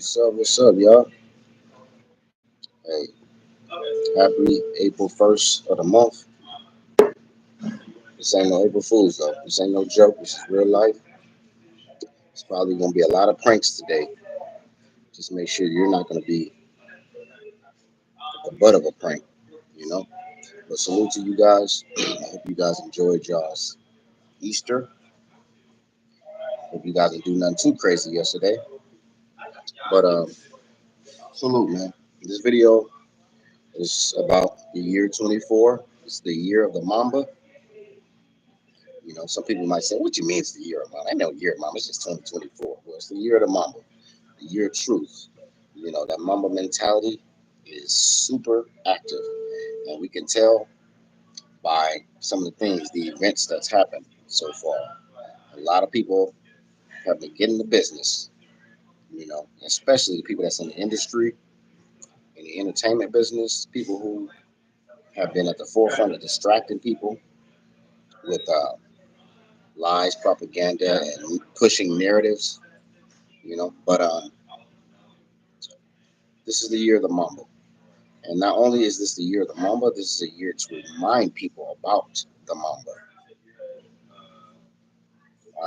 What's up, y'all? Hey, happy April 1st of the month. This ain't no April Fool's, though. This ain't no joke. This is real life. It's probably going to be a lot of pranks today. Just make sure you're not going to be the butt of a prank, you know? But salute to you guys. I hope you guys enjoyed y'all's Easter. Hope you guys didn't do nothing too crazy yesterday. But salute, man. This video is about the year 24. It's the year of the Mamba. Some people might say, "What you mean it's the year of Mamba?" I know year of Mamba. It's just 2024. Well, it's the year of the Mamba, the year of truth. That Mamba mentality is super active, and we can tell by some of the things, the events that's happened so far. A lot of people have been getting the business. Especially the people that's in the industry, in the entertainment business, people who have been at the forefront of distracting people with lies, propaganda, and pushing narratives. But this is the year of the Mamba. And not only is this the year of the Mamba, this is a year to remind people about the Mamba.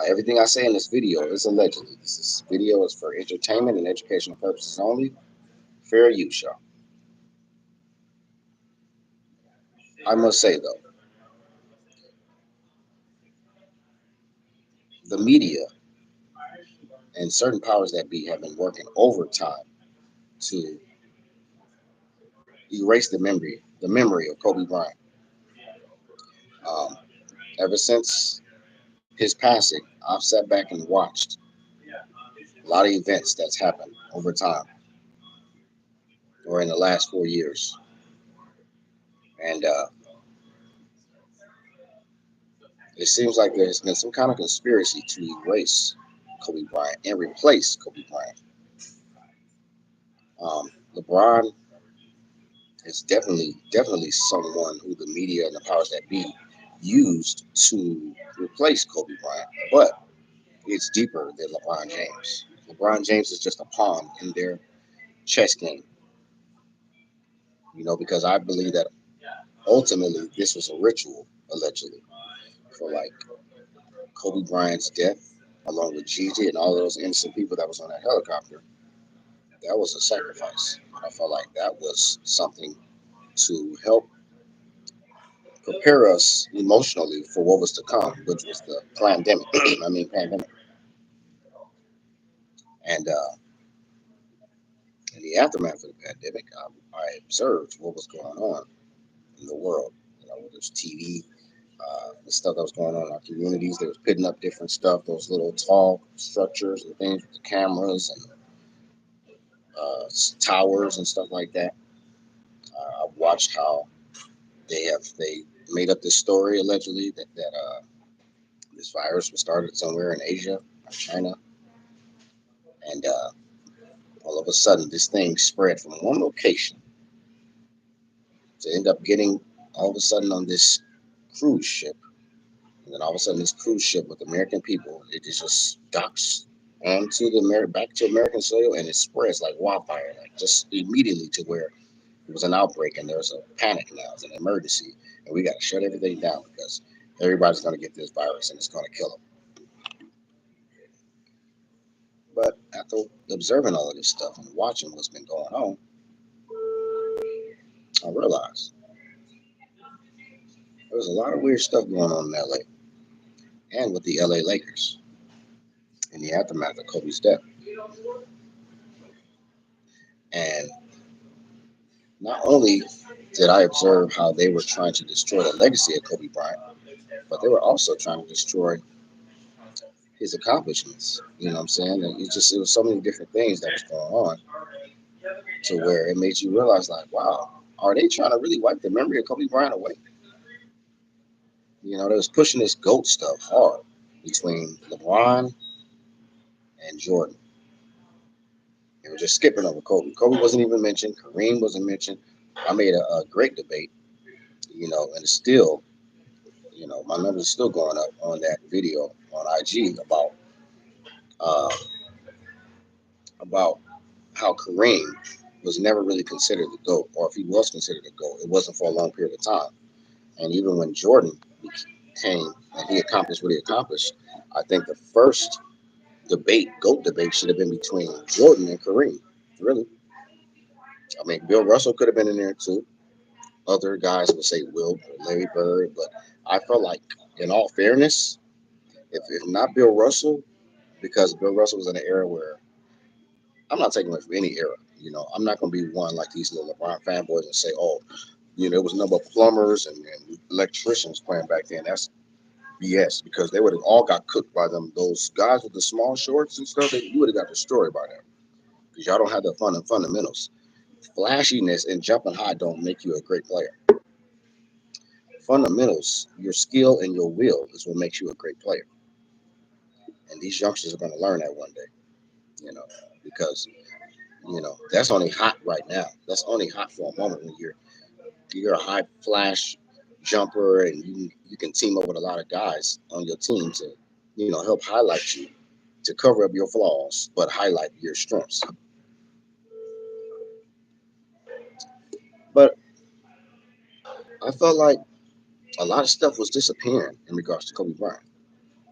Everything I say in this video is allegedly. This video is for entertainment and educational purposes only. Fair use, y'all. I must say, though, the media and certain powers that be have been working overtime to erase the memory of Kobe Bryant. Um, Ever since his passing, I've sat back and watched a lot of events that's happened over time or in the last 4 years. And it seems like there's been some kind of conspiracy to erase Kobe Bryant and replace Kobe Bryant. LeBron is definitely someone who the media and the powers that be used to replace Kobe Bryant, but it's deeper than LeBron James. LeBron James is just a pawn in their chess game, because I believe that ultimately this was a ritual, allegedly, for like Kobe Bryant's death, along with Gigi and all those innocent people that was on that helicopter. That was a sacrifice. I felt like that was something to help prepare us emotionally for what was to come, which was the pandemic. Pandemic. And in the aftermath of the pandemic, I observed what was going on in the world. There's TV, the stuff that was going on in our communities. They was putting up different stuff, those little tall structures and things with the cameras and towers and stuff like that. I've watched how they made up this story allegedly that this virus was started somewhere in Asia or China, and all of a sudden this thing spread from one location to end up getting all of a sudden on this cruise ship, and then all of a sudden this cruise ship with American people, it just docks onto back to American soil, and it spreads like wildfire, like just immediately to where it was an outbreak and there's a panic now, it's an emergency, and we got to shut everything down because everybody's going to get this virus and it's going to kill them. But after observing all of this stuff and watching what's been going on, I realized there was a lot of weird stuff going on in LA and with the LA Lakers in the aftermath of Kobe's death. And not only did I observe how they were trying to destroy the legacy of Kobe Bryant, but they were also trying to destroy his accomplishments. You know what I'm saying? And it was so many different things that was going on to where it made you realize, like, wow, are they trying to really wipe the memory of Kobe Bryant away? They was pushing this GOAT stuff hard between LeBron and Jordan. They were just skipping over Kobe. Kobe wasn't even mentioned. Kareem wasn't mentioned. I made a great debate, and it's still, my numbers are still going up on that video on IG about how Kareem was never really considered the GOAT, or if he was considered a GOAT, it wasn't for a long period of time. And even when Jordan came and he accomplished what he accomplished, I think the first GOAT debate, should have been between Jordan and Kareem. Really, I mean, Bill Russell could have been in there too. Other guys would say Will, Larry Bird, but I felt like, in all fairness, if not Bill Russell, because Bill Russell was in an era where I'm not taking away from any era. I'm not going to be one like these little LeBron fanboys and say, oh, it was number of plumbers and electricians playing back then. That's BS, because they would have all got cooked by them. Those guys with the small shorts and stuff, you would have got destroyed by them, because y'all don't have the fundamentals. Flashiness and jumping high don't make you a great player. Fundamentals, your skill and your will is what makes you a great player. And these youngsters are going to learn that one day, because that's only hot right now. That's only hot for a moment when you're a high flash jumper, and you can team up with a lot of guys on your team to help highlight you, to cover up your flaws but highlight your strengths. But I felt like a lot of stuff was disappearing in regards to Kobe Bryant.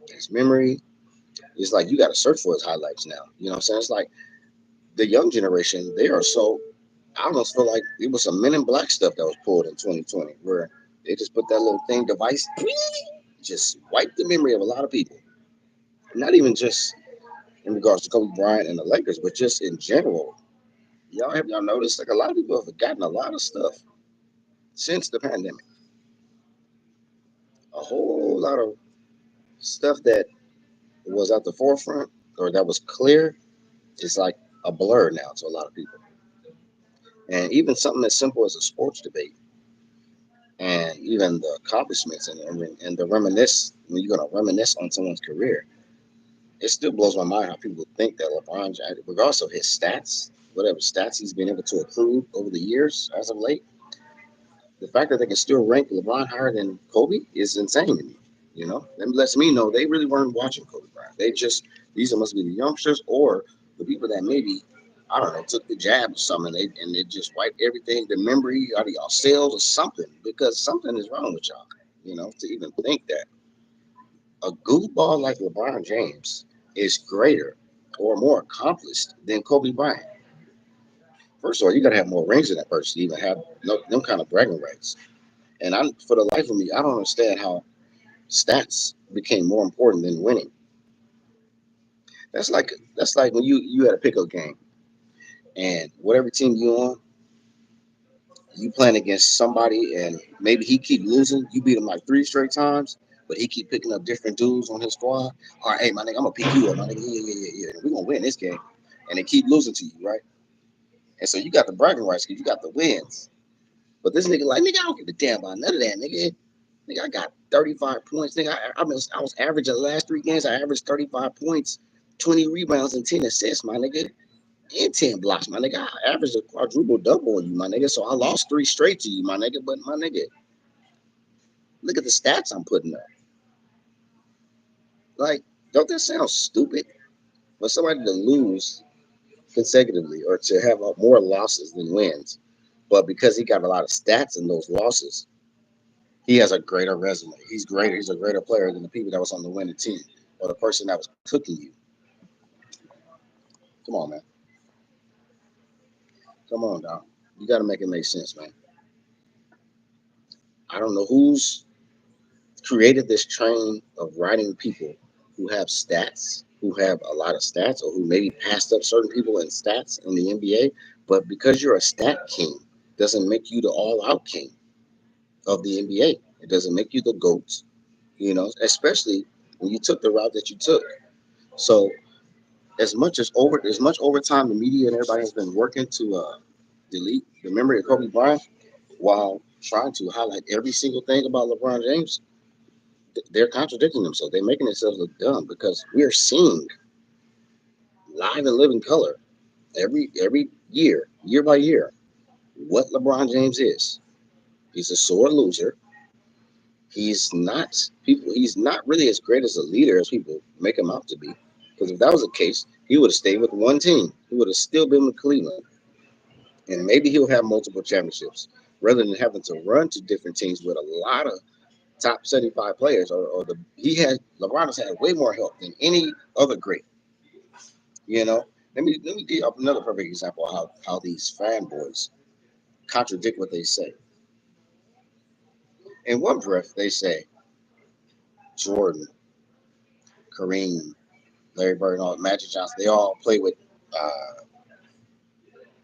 His memory is like, you got to search for his highlights now. You know what I'm saying? It's like the young generation, they are so, I almost feel like it was some Men in Black stuff that was pulled in 2020, where they just put that little thing device, just wiped the memory of a lot of people. Not even just in regards to Kobe Bryant and the Lakers, but just in general. Y'all noticed, like, a lot of people have forgotten a lot of stuff since the pandemic. A whole lot of stuff that was at the forefront or that was clear is like a blur now to a lot of people. And even something as simple as a sports debate, and even the accomplishments and the reminisce, when you're going to reminisce on someone's career, it still blows my mind how people think that LeBron James, regardless of his stats, whatever stats he's been able to accrue over the years as of late, the fact that they can still rank LeBron higher than Kobe is insane to me. That lets me know they really weren't watching Kobe Bryant. They just, these must be the youngsters or the people that maybe, I don't know, took the jab or something, and they just wiped everything, the memory out of y'all cells or something, because something is wrong with y'all. To even think that a goofball like LeBron James is greater or more accomplished than Kobe Bryant. First of all, you got to have more rings than that person to even have them kind of bragging rights. And for the life of me, I don't understand how stats became more important than winning. That's like when you had a pickup game, and whatever team you on, you playing against somebody, and maybe he keep losing. You beat him like 3 straight times, but he keep picking up different dudes on his squad. All right, hey, my nigga, I'm gonna pick you up, my nigga. Yeah. We're gonna win this game, and they keep losing to you, right? And so you got the bragging rights because you got the wins. But this nigga, like, nigga, I don't give a damn about none of that, nigga. Nigga, I got 35 points. Nigga, I was averaging the last 3 games. I averaged 35 points, 20 rebounds, and 10 assists, my nigga. And 10 blocks, my nigga. I averaged a quadruple double on you, my nigga. So I lost 3 straight to you, my nigga. But my nigga, look at the stats I'm putting up. Like, don't that sound stupid? For somebody to lose consecutively or to have more losses than wins, but because he got a lot of stats in those losses, he has a greater resume. He's greater. He's a greater player than the people that was on the winning team or the person that was cooking you. Come on, man. Come on, dog. You got to make it make sense, man. I don't know who's created this train of writing people who have stats, who have a lot of stats, or who maybe passed up certain people in stats in the NBA. But because you're a stat king, doesn't make you the all-out king of the NBA. It doesn't make you the GOAT, especially when you took the route that you took. So as much overtime the media and everybody has been working to delete the memory of Kobe Bryant while trying to highlight every single thing about LeBron James, they're contradicting themselves. They're making themselves look dumb because we're seeing live and living color every year by year, what LeBron James is. He's a sore loser. He's not really as great as a leader as people make him out to be. Because if that was the case, he would have stayed with one team. He would have still been with Cleveland, and maybe he'll have multiple championships rather than having to run to different teams with a lot of top 75 players. Or the he had LeBron has had way more help than any other great. You know, let me give you another perfect example of how these fanboys contradict what they say. In one breath, they say Jordan, Kareem, Larry Bird, and all Magic Johnson. They all play with. Uh,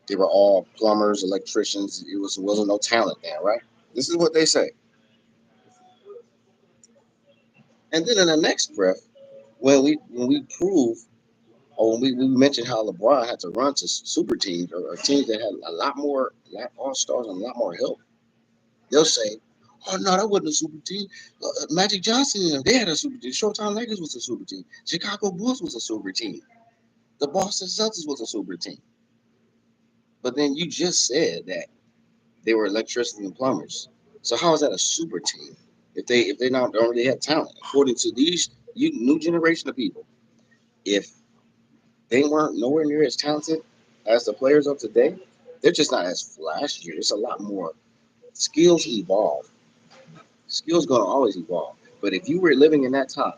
they were all plumbers, electricians. Wasn't no talent there, right? This is what they say. And then in the next breath, when we prove or when we mention how LeBron had to run to super teams or teams that had a lot all stars and a lot more help, they'll say, "Oh no, that wasn't a super team. Magic Johnson and them, they had a super team. Showtime Lakers was a super team. Chicago Bulls was a super team. The Boston Celtics was a super team." But then you just said that they were electricians and plumbers. So how is that a super team if they not don't really have talent? According to these new generation of people, if they weren't nowhere near as talented as the players of today, they're just not as flashy. It's a lot more skills evolve. Skills gonna always evolve. But if you were living in that time,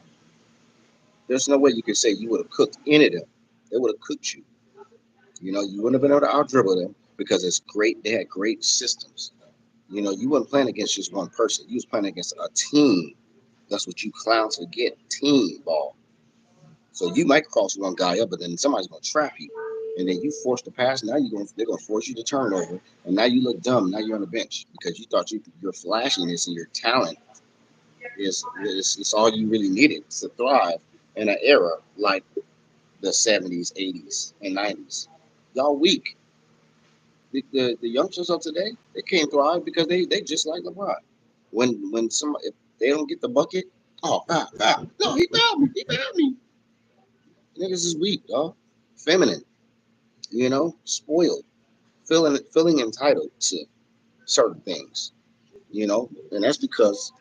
there's no way you could say you would have cooked any of them. They would have cooked you. You wouldn't have been able to out dribble them because it's great. They had great systems. You weren't playing against just one person. You was playing against a team. That's what you clowns forget. Team ball. So you might cross one guy up, but then somebody's gonna trap you, and then you force the pass. Now they're gonna force you to turn over, and now you look dumb. Now you're on the bench because you thought your flashiness and your talent is all you really needed to thrive in an era like the 70s, 80s, and 90s. Y'all weak. The youngsters of today, they can't thrive because they just like LeBron. When somebody if they don't get the bucket, oh foul, foul. No, he fouled me. Niggas is weak, dog. Feminine, spoiled, feeling entitled to certain things, and that's because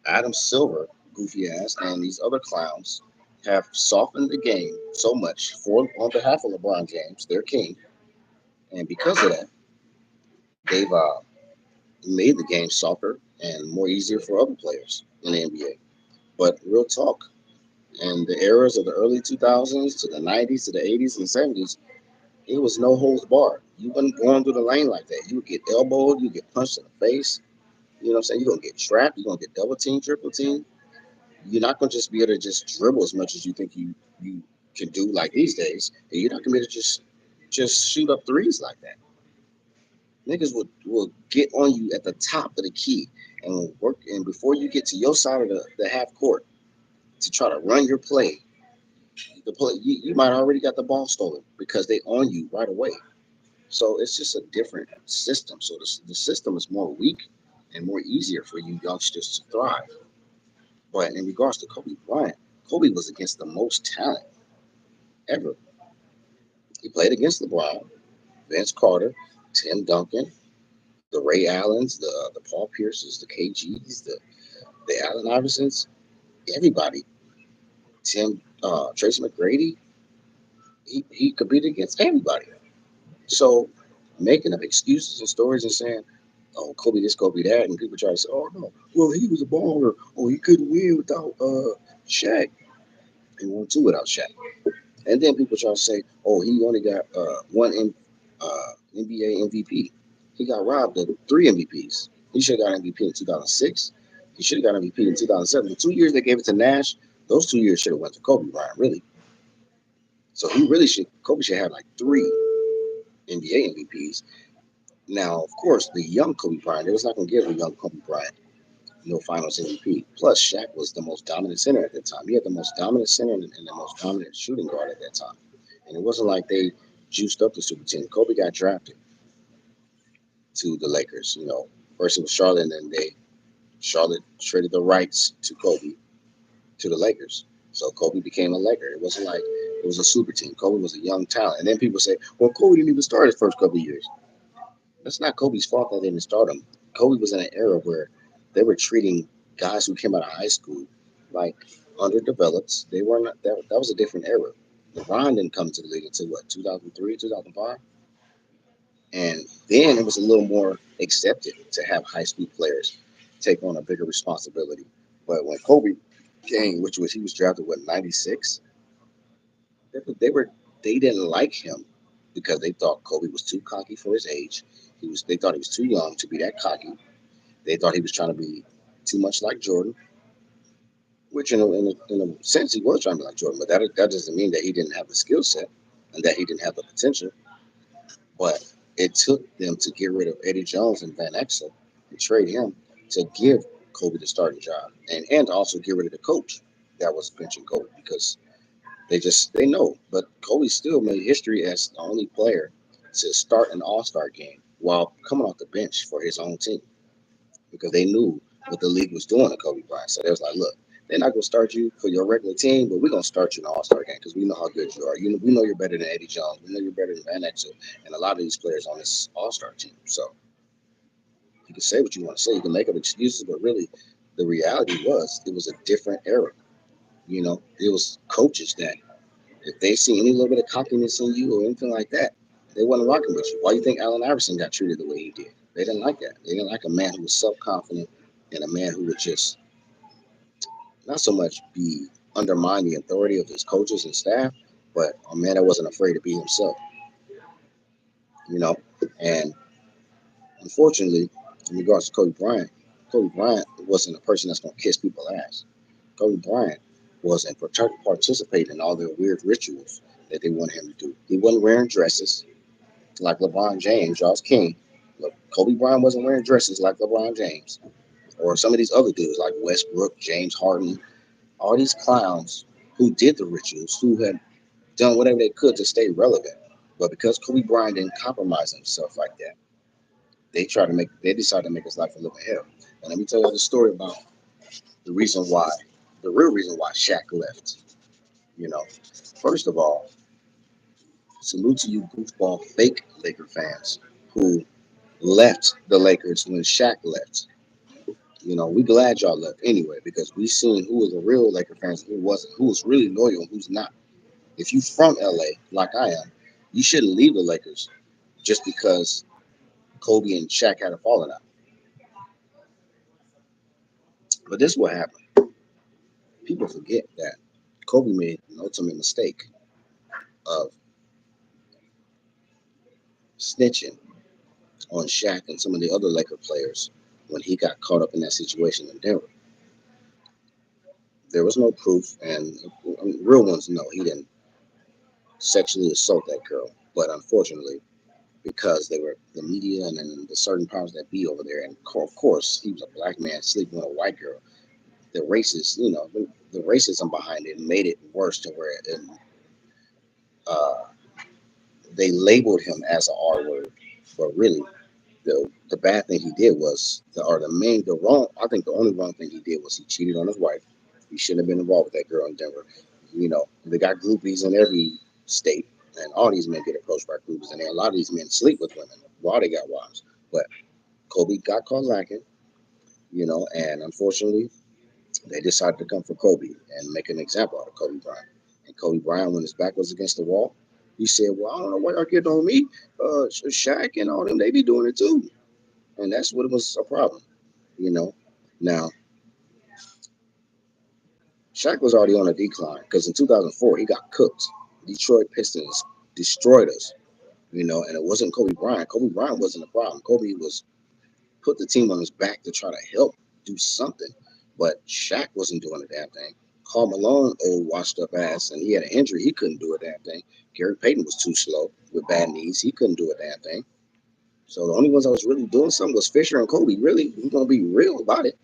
Adam Silver, goofy ass, and these other clowns have softened the game so much for on behalf of LeBron James, their king, and because of that, they've made the game softer and more easier for other players in the NBA. But real talk, in the eras of the early 2000s to the 90s to the 80s and 70s, it was no holds barred. You wasn't going through the lane like that. You would get elbowed, you get punched in the face. You know what I'm saying? You're gonna get trapped, you're gonna get double team, triple team. You're not gonna just be able to just dribble as much as you think you can do like these days. And you're not gonna be able to just shoot up threes like that. Niggas will get on you at the top of the key and will work and before you get to your side of the half court to try to run your play, you might already got the ball stolen because they on you right away. So it's just a different system. So the system is more weak and more easier for you youngsters to thrive. But in regards to Kobe Bryant, Kobe was against the most talent ever. He played against LeBron, Vince Carter, Tim Duncan, the Ray Allens, the Paul Pierces, the KGs, the Allen Iversons, everybody. Tracy McGrady, he competed against everybody. So making up excuses and stories and saying, "Oh, Kobe this, Kobe that," and people try to say, "Oh no, well he was a baller. Oh, he couldn't win without Shaq. He won two without Shaq." And then people try to say, "Oh, he only got one NBA MVP. He got robbed of three MVPs. He should have got MVP in 2006. He should have got MVP in 2007. The 2 years they gave it to Nash, those 2 years should have went to Kobe Bryant, really. So he really should. Kobe should have like three NBA MVPs. Now, of course, the young Kobe Bryant, they was not going to give a young Kobe Bryant no Finals MVP. Plus, Shaq was the most dominant center at that time. He had the most dominant center and the most dominant shooting guard at that time. And it wasn't like they juiced up the super team. Kobe got drafted to the Lakers. First it was Charlotte, and then Charlotte traded the rights to Kobe to the Lakers. So Kobe became a Laker. It wasn't like it was a super team. Kobe was a young talent. And then people say, well, Kobe didn't even start his first couple of years. That's not Kobe's fault that they didn't start him. Kobe was in an era where they were treating guys who came out of high school like underdeveloped. They were not that was a different era. LeBron didn't come to the league until what 2003, 2005, and then it was a little more accepted to have high school players take on a bigger responsibility. But when Kobe came, which was he was drafted what 96, they were they didn't like him because they thought Kobe was too cocky for his age. They thought he was too young to be that cocky. They thought he was trying to be too much like Jordan, which in a sense he was trying to be like Jordan, but that doesn't mean that he didn't have the skill set and that he didn't have the potential. But it took them to get rid of Eddie Jones and Van Exel and trade him to give Kobe the starting job and to also get rid of the coach that was benching Kobe because they know. But Kobe still made history as the only player to start an All Star game while coming off the bench for his own team because they knew what the league was doing to Kobe Bryant. So they was like, look, they're not going to start you for your regular team, but we're going to start you in the All Star game because we know how good you are. We know you're better than Eddie Jones. We know you're better than Van Exel and a lot of these players on this All Star team. So you can say what you want to say. You can make up excuses, but really, the reality was it was a different era. It was coaches that if they see any little bit of cockiness in you or anything like that, they wasn't rocking with you. Why do you think Allen Iverson got treated the way he did? They didn't like that. They didn't like a man who was self confident and a man who would just not so much be undermine the authority of his coaches and staff, but a man that wasn't afraid to be himself, you know. And unfortunately, in regards to Kobe Bryant wasn't a person that's gonna kiss people's ass. Kobe Bryant wasn't participating in all their weird rituals that they wanted him to do. He wasn't wearing dresses like LeBron James, Charles King. Look, Kobe Bryant wasn't wearing dresses like LeBron James or some of these other dudes like Westbrook, James Harden, all these clowns who did the rituals, who had done whatever they could to stay relevant. But because Kobe Bryant didn't compromise himself like that, they decided to make his life a living hell. And let me tell you the story about the reason why, the real reason why Shaq left. You know, first of all, salute to you goofball fake Laker fans who left the Lakers when Shaq left. We glad y'all left anyway because we seen who was the real Laker fans, who wasn't, who was really loyal, and who's not. If you from LA like I am, you shouldn't leave the Lakers just because Kobe and Shaq had a falling out. But this is what happened. People forget that Kobe made an ultimate mistake of snitching on Shaq and some of the other Laker players when he got caught up in that situation in Denver. There was no proof, and real ones know he didn't sexually assault that girl. But unfortunately, because they were the media and then the certain powers that be over there, and of course he was a black man sleeping with a white girl. The racist, the racism behind it made it worse to where uh, they labeled him as an R word, but really the bad thing he did was the wrong. I think the only wrong thing he did was he cheated on his wife. He shouldn't have been involved with that girl in Denver. They got groupies in every state, and all these men get approached by groupies, and a lot of these men sleep with women while they got wives. But Kobe got caught lacking, and unfortunately, they decided to come for Kobe and make an example out of Kobe Bryant. And Kobe Bryant, when his back was against the wall, he said, "Well, I don't know why y'all get on me. Shaq and all them, they be doing it too." And that's what was a problem, you know. Now, Shaq was already on a decline because in 2004 he got cooked. Detroit Pistons destroyed us, and it wasn't Kobe Bryant. Kobe Bryant wasn't the problem. Kobe was put the team on his back to try to help do something, but Shaq wasn't doing a damn thing. Karl Malone, old washed up ass, and he had an injury. He couldn't do a damn thing. Gary Payton was too slow with bad knees. He couldn't do a damn thing. So the only ones that was really doing something was Fisher and Kobe. Really, we're gonna be real about it.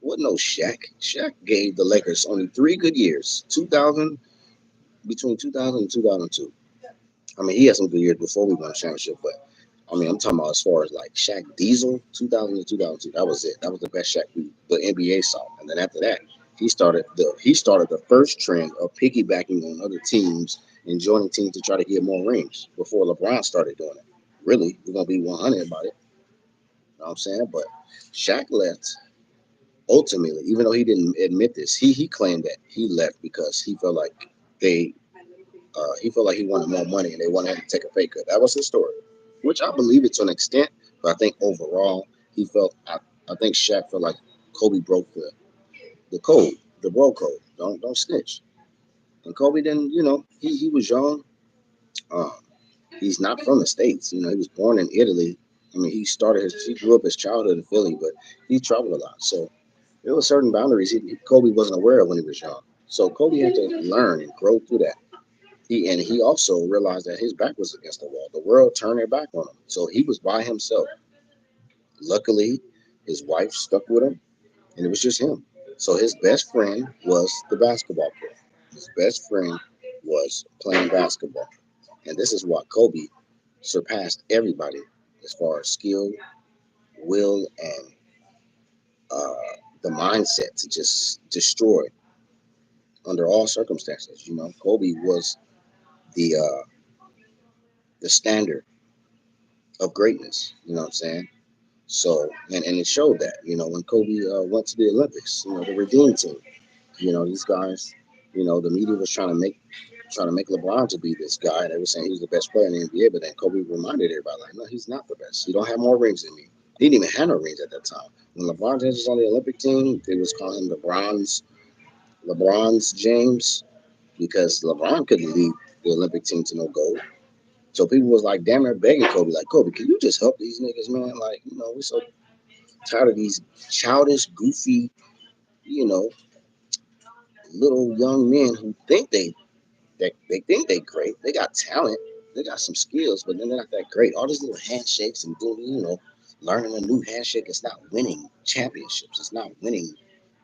Wasn't no Shaq. Shaq gave the Lakers only 3 good years. 2000 between 2000 and 2002. I mean, he had some good years before we won a championship, but I mean, I'm talking about as far as like Shaq Diesel, 2000 to 2002. That was it. That was the best Shaq the NBA saw. And then after that, he started the first trend of piggybacking on other teams and joining teams to try to get more rings before LeBron started doing it. Really, we're gonna be 100 about it. You know what I'm saying? But Shaq left ultimately, even though he didn't admit this, he claimed that he left because he felt like they he felt like he wanted more money and they wanted him to take a pay cut. That was his story, which I believe it to an extent, but I think overall he felt I think Shaq felt like Kobe broke the code, the bro code. Don't snitch. And Kobe didn't, he was young. Um, he's not from the states. He was born in Italy. I mean, he grew up his childhood in Philly, but he traveled a lot. So there were certain boundaries Kobe wasn't aware of when he was young. So Kobe had to learn and grow through that. He also realized that his back was against the wall. The world turned their back on him. So he was by himself. Luckily, his wife stuck with him, and it was just him. So his best friend was the basketball player. His best friend was playing basketball. And this is what Kobe surpassed everybody as far as skill, will, and the mindset to just destroy under all circumstances. Kobe was the uh, the standard of greatness. You know what I'm saying? So, and it showed that, when Kobe went to the Olympics, the Redeem team, these guys, the media was trying to make LeBron to be this guy. They were saying he was the best player in the NBA, but then Kobe reminded everybody, like, no, he's not the best. He don't have more rings than me. He didn't even have no rings at that time. When LeBron James was on the Olympic team, they was calling him LeBron's James because LeBron couldn't lead the Olympic team to no gold. So people was like, damn near begging Kobe, like, Kobe, can you just help these niggas, man? Like, we're so tired of these childish, goofy, you know, little young men who think they think they great. They got talent, they got some skills, but then they're not that great. All these little handshakes and doing, learning a new handshake. It's not winning championships. It's not winning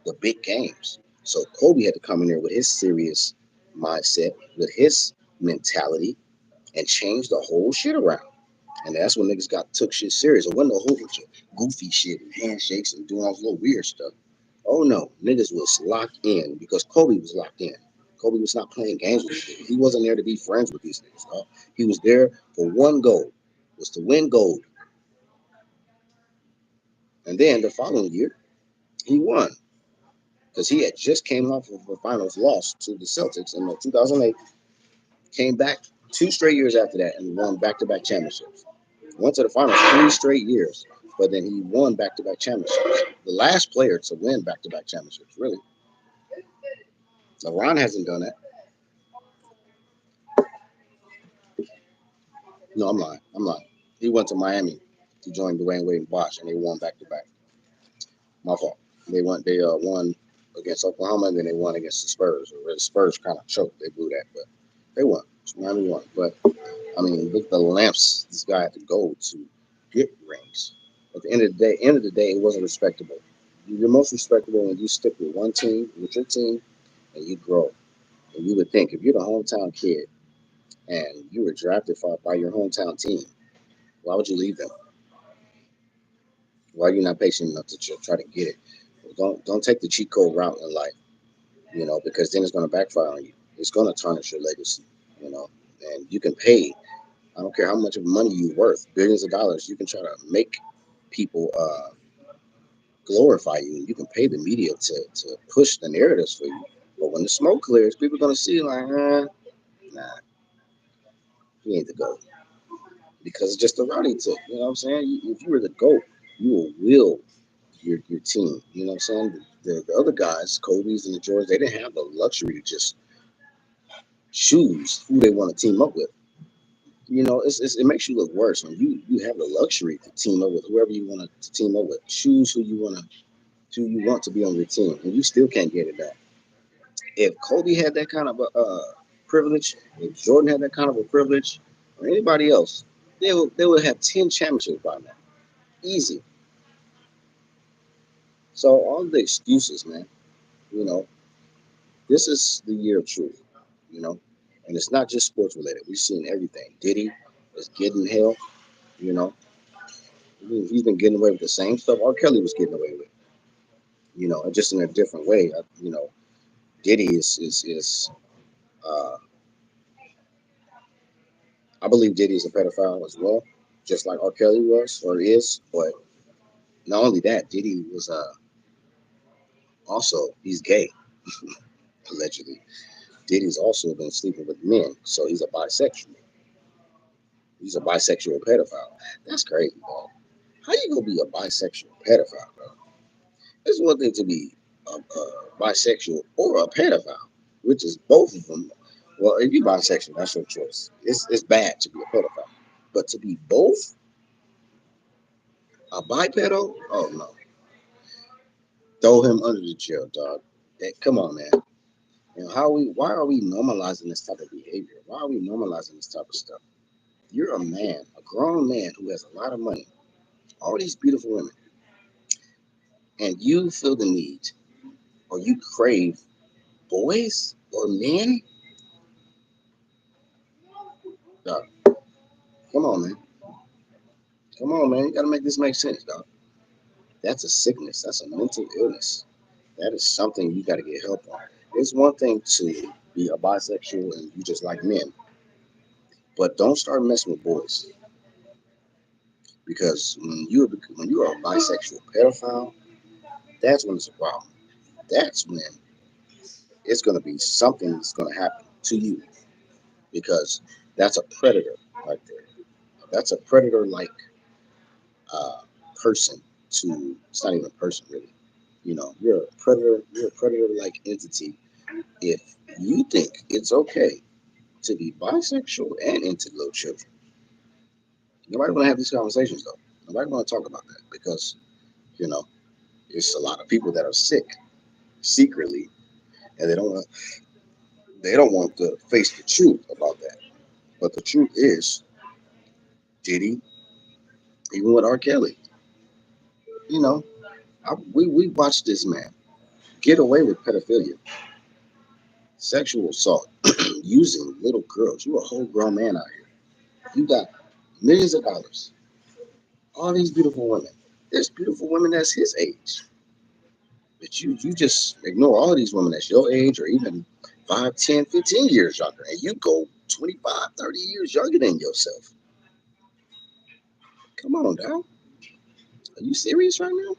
the big games. So Kobe had to come in there with his serious mindset, with his mentality, and change the whole shit around. And that's when niggas got took shit serious. It wasn't a whole bunch of goofy shit and handshakes and doing all this little weird stuff. Oh no, niggas was locked in because Kobe was locked in. Kobe was not playing games with these niggas. He wasn't there to be friends with these niggas. Dog. He was there for one goal, was to win gold. And then the following year, he won because he had just came off of a finals loss to the Celtics in 2008. Came back 2 straight years after that and won back-to-back championships. Went to the finals 3 straight years, but then he won back-to-back championships. The last player to win back-to-back championships, really. LeBron hasn't done that. No, I'm lying. I'm lying. He went to Miami to join Dwayne Wade and Bosh, and they won back-to-back. My fault. They won against Oklahoma, and then they won against the Spurs. The Spurs kind of choked. They blew that, but they won. Miami won. But I mean, look at the lamps this guy had to go to get rings. At the end of the day, it wasn't respectable. You're most respectable when you stick with one team, with your team, and you grow. And you would think if you're the hometown kid and you were drafted by your hometown team, why would you leave them? Why are you not patient enough to try to get it? Don't take the cheat code route in life, because then it's going to backfire on you. It's going to tarnish your legacy, you know. And you can pay. I don't care how much of money you're worth, billions of dollars. You can try to make people glorify you. You can pay the media to push the narratives for you. But when the smoke clears, people are gonna see like, nah, he ain't the GOAT. Because it's just the route he took. You know what I'm saying? If you were the GOAT, you will your team. You know what I'm saying? The other guys, Kobe's and the Jordans, they didn't have the luxury to just choose who they want to team up with. It makes you look worse when you have the luxury to team up with whoever you want to team up with. Choose who you want to be on your team, and you still can't get it done. If Kobe had that kind of a privilege, if Jordan had that kind of a privilege, or anybody else, they would have 10 championships by now, easy. So all the excuses, man. You know, this is the year of truth. You know, and it's not just sports related. We've seen everything. Diddy is getting hell. You know, he's been getting away with the same stuff R. Kelly was getting away with. And just in a different way. Diddy is uh, I believe Diddy is a pedophile as well, just like R. Kelly was or is. But not only that, Diddy was Also, he's gay, allegedly. Diddy's also been sleeping with men, so he's a bisexual. He's a bisexual pedophile. That's crazy, bro. How you gonna be a bisexual pedophile, bro? It's one thing to be a bisexual or a pedophile, which is both of them. Well, if you're bisexual, that's your choice. It's bad to be a pedophile, but to be both a bipedo, oh no, throw him under the jail, dog. Hey, come on, man. You know, why are we normalizing this type of behavior? Why are we normalizing this type of stuff? You're a man, a grown man who has a lot of money, all these beautiful women, and you feel the need or you crave boys or men? Dog, come on, man. Come on, man. You gotta make this make sense, dog. That's a sickness. That's a mental illness. That is something you gotta get help on. It's one thing to be a bisexual and you just like men, but don't start messing with boys because when you are a bisexual pedophile, that's when it's a problem. That's when it's gonna be something that's gonna happen to you because that's a predator right there. That's a predator like uh, person to. It's not even a person really. You know, you're a predator. You're a predator like entity. If you think it's okay to be bisexual and into little children, nobody want to have these conversations though. Nobody want to talk about that because you know there's a lot of people that are sick secretly, and they don't want to face the truth about that. But the truth is, Diddy, even with R. Kelly, you know, we watched this man get away with pedophilia, sexual assault, using little girls. You a whole grown man out here. You got millions of dollars. All these beautiful women. There's beautiful women that's his age. But you just ignore all these women that's your age or even 5, 10, 15 years younger. And you go 25, 30 years younger than yourself. Come on, dog. Are you serious right now?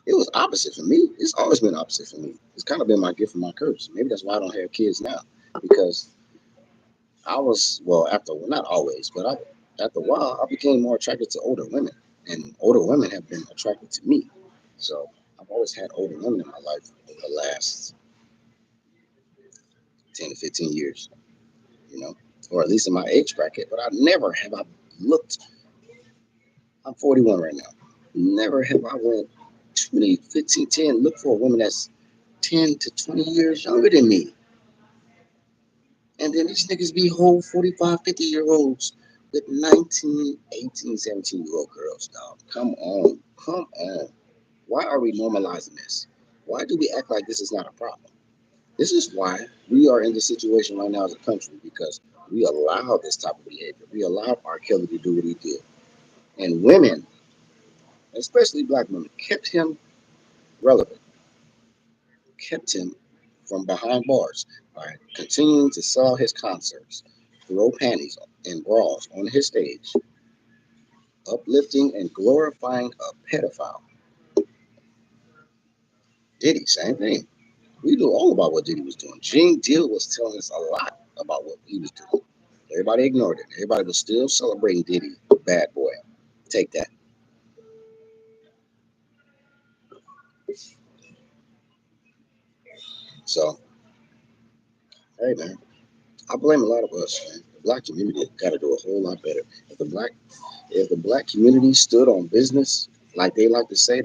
It was opposite for me. It's always been opposite for me. It's kind of been my gift and my curse. Maybe that's why I don't have kids now. Because I was, well, after, well, not always, but after a while, I became more attracted to older women. And older women have been attracted to me. So I've always had older women in my life over the last 10 to 15 years, you know, or at least in my age bracket. But I never have I looked, I'm 41 right now. Never have I went 20, 15, 10, look for a woman that's 10 to 20 years younger than me. And then these niggas be whole 45, 50-year olds with 19, 18, 17-year-old girls, dog. Come on. Come on. Why are we normalizing this? Why do we act like this is not a problem? This is why we are in this situation right now as a country because we allow this type of behavior. We allowed R. Kelly to do what he did. And women, especially black women, kept him relevant, kept him from behind bars by continuing to sell his concerts, throw panties and bras on his stage, uplifting and glorifying a pedophile. Diddy, same thing. We knew all about what Diddy was doing. Gene Deal was telling us a lot about what he was doing. Everybody ignored it. Everybody was still celebrating Diddy, bad boy. Take that. So, hey man, I blame a lot of us, man. The black community got to do a whole lot better. If the black community stood on business, like they like to say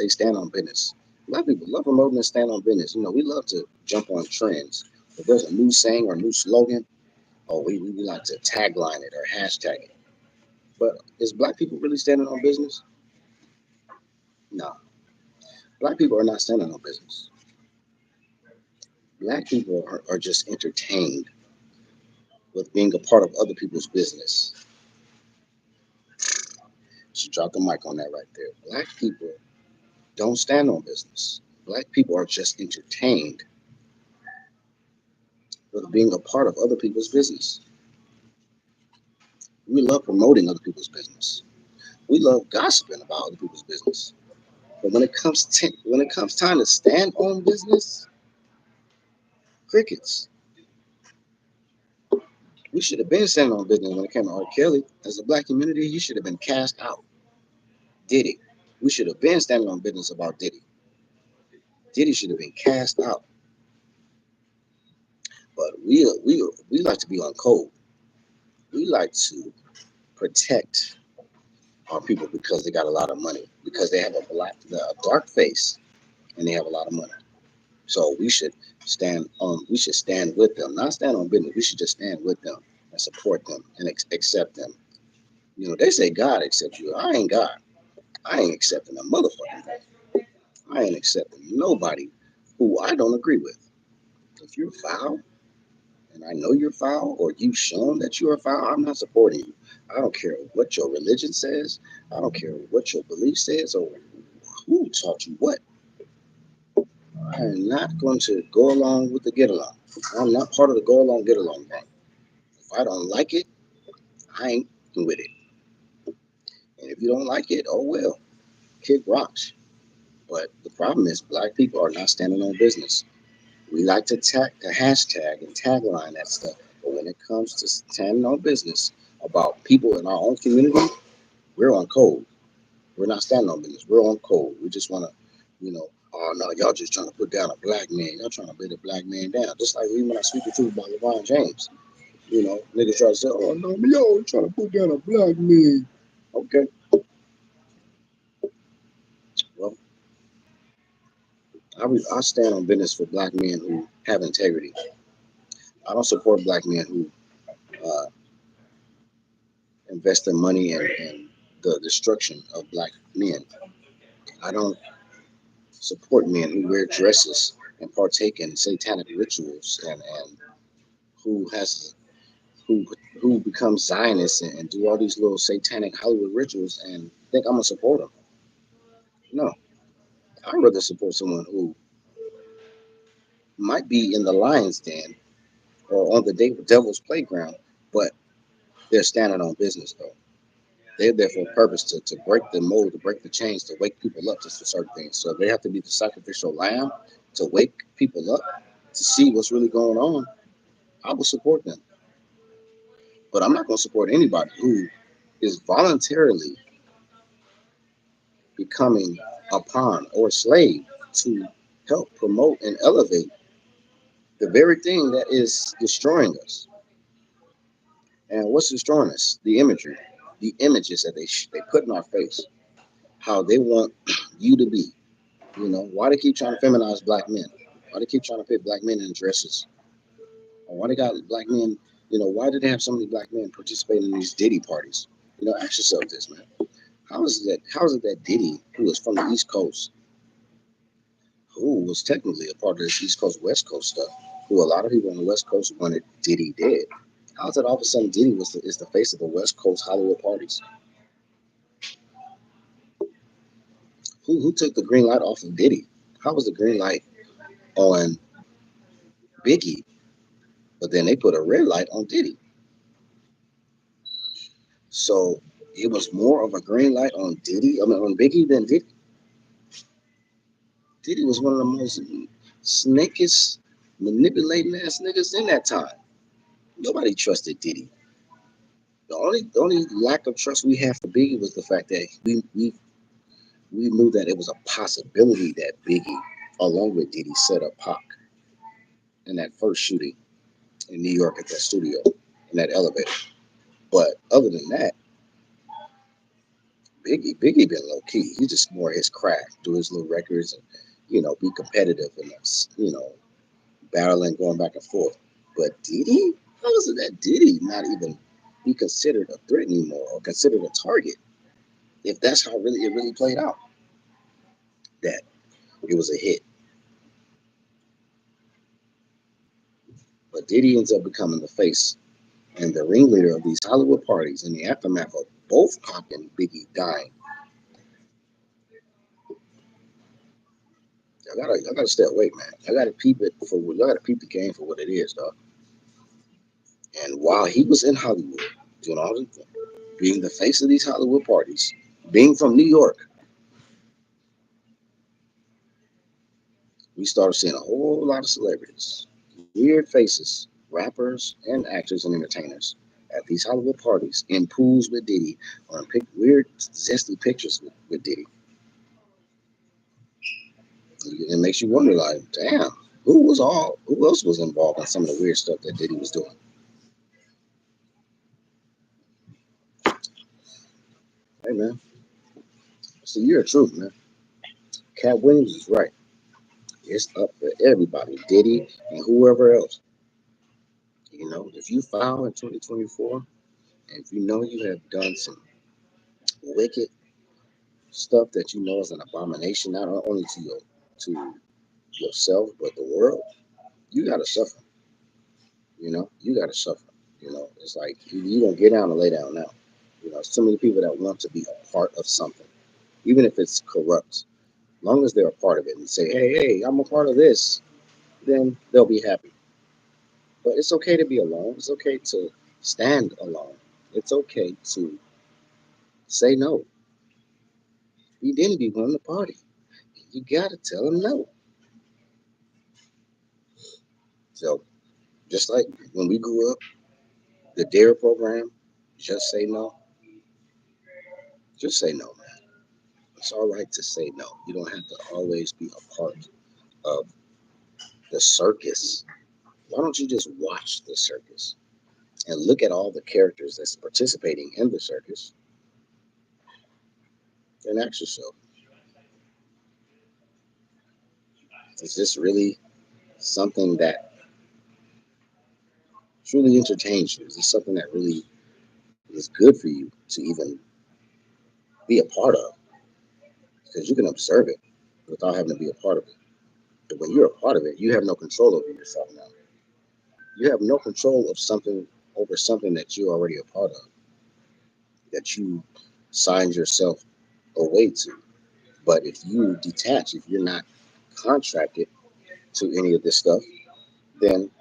stand on business. Black people love promoting and stand on business. You know, we love to jump on trends. If there's a new saying or new slogan, oh, we like to tagline it or hashtag it. But is black people really standing on business? No. Black people are not standing on business. Black people are just entertained with being a part of other people's business. She dropped the mic on that right there. Black people don't stand on business. Black people are just entertained with being a part of other people's business. We love promoting other people's business. We love gossiping about other people's business. But when it comes time to stand on business, crickets. We should have been standing on business when it came to R. Kelly. As a black community, he should have been cast out. Diddy. We should have been standing on business about Diddy. Diddy should have been cast out. But we like to be on code. We like to protect our people because they got a lot of money, because they have a dark face, and they have a lot of money. So we should stand with them, not stand on business. We should just stand with them and support them and accept them. You know, they say God accepts you. I ain't God. I ain't accepting a motherfucking thing. I ain't accepting nobody who I don't agree with. If you're foul, and I know you're foul, or you've shown that you are foul, I'm not supporting you. I don't care what your religion says. I don't care what your belief says or who taught you what. I am not going to go along with the get along. I'm not part of the go along, get along thing. If I don't like it, I ain't with it. And if you don't like it, oh well, kick rocks. But the problem is, black people are not standing on business. We like to tag the hashtag and tagline that stuff. But when it comes to standing on business about people in our own community, we're on code. We're not standing on business. We're on code. We just want to, oh no, y'all just trying to put down a black man. Y'all trying to put a black man down. Just like even when I speak the truth about LeBron James. Niggas try to say, oh no, y'all trying to put down a black man. Okay, well, I stand on business for black men who have integrity. I don't support black men who uh, invest their money in the destruction of black men. I don't support men who wear dresses and partake in satanic rituals and who has who who become Zionists and do all these little satanic Hollywood rituals and think I'm gonna support them. No, I'd rather support someone who might be in the lion's den or on the devil's playground, but they're standing on business though. They're there for a purpose to break the mold, to break the chains, to wake people up to certain things. So if they have to be the sacrificial lamb to wake people up to see what's really going on, I will support them. But I'm not going to support anybody who is voluntarily becoming a pawn or a slave to help promote and elevate the very thing that is destroying us. And what's destroying us? The imagery, the images that they put in our face, how they want you to be. Why they keep trying to feminize black men? Why they keep trying to put black men in dresses? Or why they got black men? Why did they have so many black men participating in these Diddy parties? Ask yourself this, man. How is it that Diddy, who is from the East Coast, who was technically a part of this East Coast West Coast stuff, who a lot of people on the West Coast wanted Diddy dead? How is it all of a sudden Diddy is the face of the West Coast Hollywood parties? Who took the green light off of Diddy? How was the green light on Biggie, but then they put a red light on Diddy? So it was more of a green light on on Biggie than Diddy. Diddy was one of the most snakish, manipulating ass niggas in that time. Nobody trusted Diddy. The only lack of trust we had for Biggie was the fact that we knew that it was a possibility that Biggie, along with Diddy, set up Pac in that first shooting in New York at that studio in that elevator. But other than that, Biggie been low key. He just more his craft, do his little records and be competitive and battling, going back and forth. But Diddy, how is it that Diddy not even be considered a threat anymore or considered a target? If that's how it really played out, that it was a hit. But Diddy ends up becoming the face and the ringleader of these Hollywood parties in the aftermath of both Pac and Biggie dying. I gotta stay awake, man. I gotta peep it for I gotta peep the game for what it is, dog. And while he was in Hollywood, doing all the being the face of these Hollywood parties, being from New York, We started seeing a whole lot of celebrities, weird faces, rappers, and actors and entertainers at these Hollywood parties, in pools with Diddy, or in weird, zesty pictures with Diddy. It makes you wonder, like, damn, who else was involved in some of the weird stuff that Diddy was doing? Hey man, it's the year of truth, man. Cat Williams is right. It's up for everybody, Diddy and whoever else. If you file in 2024, and if you know you have done some wicked stuff that you know is an abomination, not only to yourself but the world, you gotta suffer. You gotta suffer. It's like you gonna get down and lay down now. So many people that want to be a part of something, even if it's corrupt. Long as they're a part of it and say, hey, I'm a part of this, then they'll be happy. But it's okay to be alone. It's okay to stand alone. It's okay to say no. He didn't be wanting to party. You gotta tell him no. So just like when we grew up, the DARE program, just say no. Just say no, man. It's all right to say no. You don't have to always be a part of the circus. Why don't you just watch the circus and look at all the characters that's participating in the circus and ask yourself, is this really something that truly entertains you? Is this something that really is good for you to even be a part of? Because you can observe it without having to be a part of it. But when you're a part of it, you have no control over yourself now. You have no control of something over something that you're already a part of, that you signed yourself away to. But if you detach, if you're not contracted to any of this stuff, then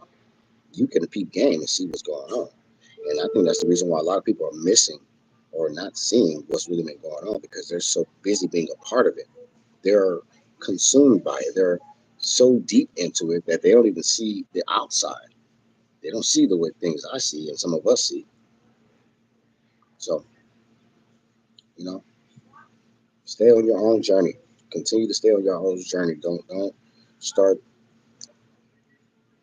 you can peep game and see what's going on. And I think that's the reason why a lot of people are missing or not seeing what's really been going on because they're so busy being a part of it. They're consumed by it. They're so deep into it that they don't even see the outside. They don't see the way things I see and some of us see. So, you know, stay on your own journey. Continue to stay on your own journey. Don't start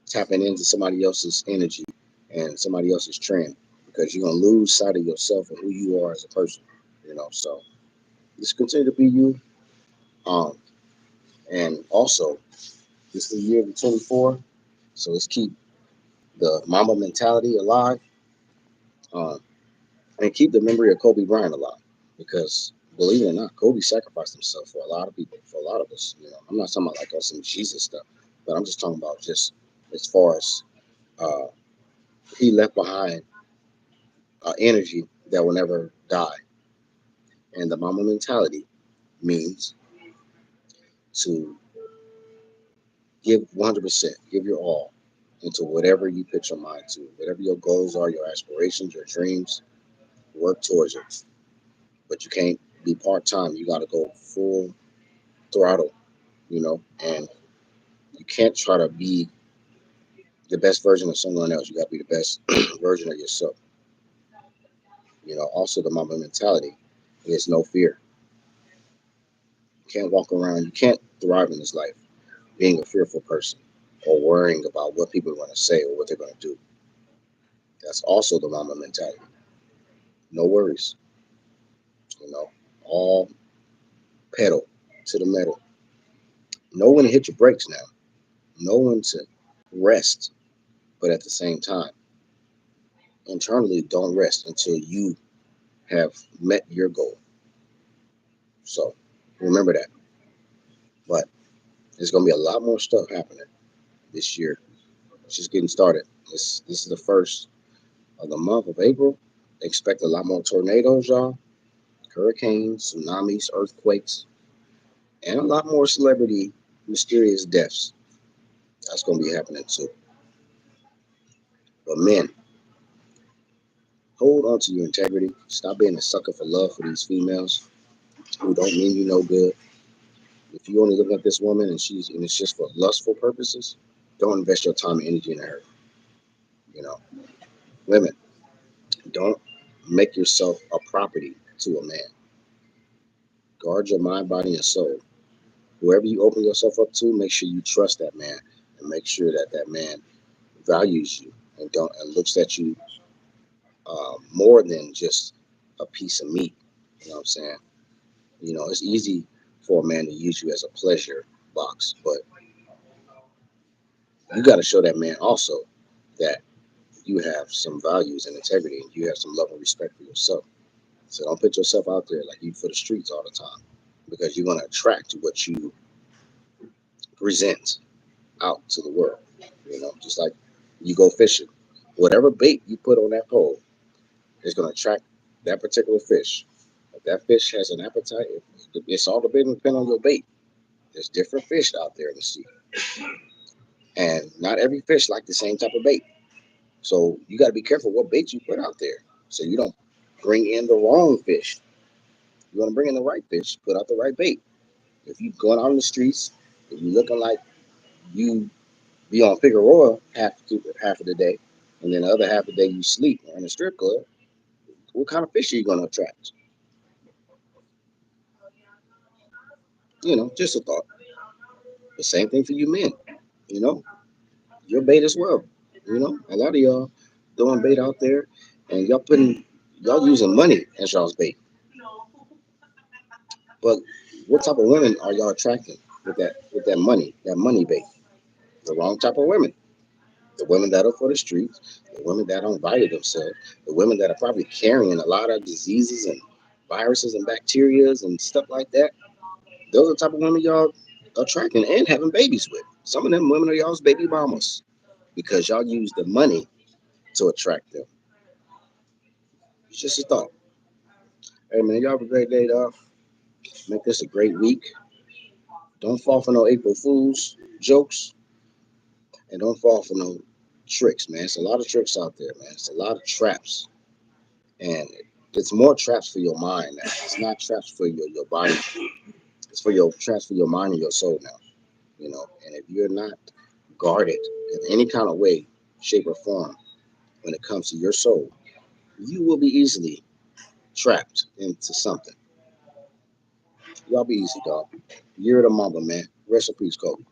tapping into somebody else's energy and somebody else's trend because you're gonna lose sight of yourself and who you are as a person. So just continue to be you. Um, and also, this is the year of the 24, so let's keep the Mamba mentality alive, um, and keep the memory of Kobe Bryant alive. Because believe it or not, Kobe sacrificed himself for a lot of people, for a lot of us. I'm not talking about like us and Jesus stuff, but I'm just talking about just as far as uh, he left behind energy that will never die. And the Mamba mentality means to give 100%, give your all into whatever you put your mind to, whatever your goals are, your aspirations, your dreams, work towards it. But you can't be part time. You got to go full throttle, and you can't try to be the best version of someone else. You got to be the best version of yourself. Also, the Mamba mentality is no fear. You can't walk around, you can't thrive in this life being a fearful person or worrying about what people are going to say or what they're going to do. That's also the Mamba mentality. No worries, you know, all pedal to the metal. Know when to hit your brakes now. Know when to rest, but at the same time, internally, don't rest until you have met your goal. So remember that. But there's going to be a lot more stuff happening this year. It's just getting started. This is the first of the month of April. Expect a lot more tornadoes, y'all, hurricanes, tsunamis, earthquakes, and a lot more celebrity mysterious deaths. That's going to be happening too. But men, hold on to your integrity. Stop being a sucker for love for these females who don't mean you no good. If you only look at this woman and it's just for lustful purposes, don't invest your time and energy in her. You know, women, don't make yourself a property to a man. Guard your mind, body, and soul. Whoever you open yourself up to, make sure you trust that man and make sure that that man values you and don't and looks at you more than just a piece of meat. You know what I'm saying? You know, it's easy for a man to use you as a pleasure box, but you got to show that man also that you have some values and integrity and you have some love and respect for yourself. So don't put yourself out there like you for the streets all the time because you're going to attract what you present out to the world. You know, just like you go fishing, whatever bait you put on that pole is going to attract that particular fish. If that fish has an appetite, it's all depend on your bait. There's different fish out there in the sea, and not every fish like the same type of bait. So you got to be careful what bait you put out there, so you don't bring in the wrong fish. You want to bring in the right fish, put out the right bait. If you going out in the streets, if you looking like you be on Figueroa half of the day, and then the other half of the day you sleep or in a strip club, what kind of fish are you going to attract? You know, just a thought. The same thing for you men. You know, your bait as well. You know, a lot of y'all throwing bait out there, and y'all using money as y'all's bait. But what type of women are y'all attracting with that money bait? The wrong type of women. The women that are for the streets, the women that don't value themselves, the women that are probably carrying a lot of diseases and viruses and bacterias and stuff like that. Those are the type of women y'all attracting and having babies with. Some of them women are y'all's baby mamas because y'all use the money to attract them. It's just a thought. Hey man, y'all have a great day, dog. Make this a great week. Don't fall for no April Fools jokes and don't fall for no tricks, man. It's a lot of tricks out there, man. It's a lot of traps. And it's more traps for your mind now. It's not traps for your body. It's for your traps for your mind and your soul now. You know, and if you're not guarded in any kind of way, shape, or form when it comes to your soul, you will be easily trapped into something. Y'all be easy, dog. You're the Mamba, man. Rest in peace, Kobe.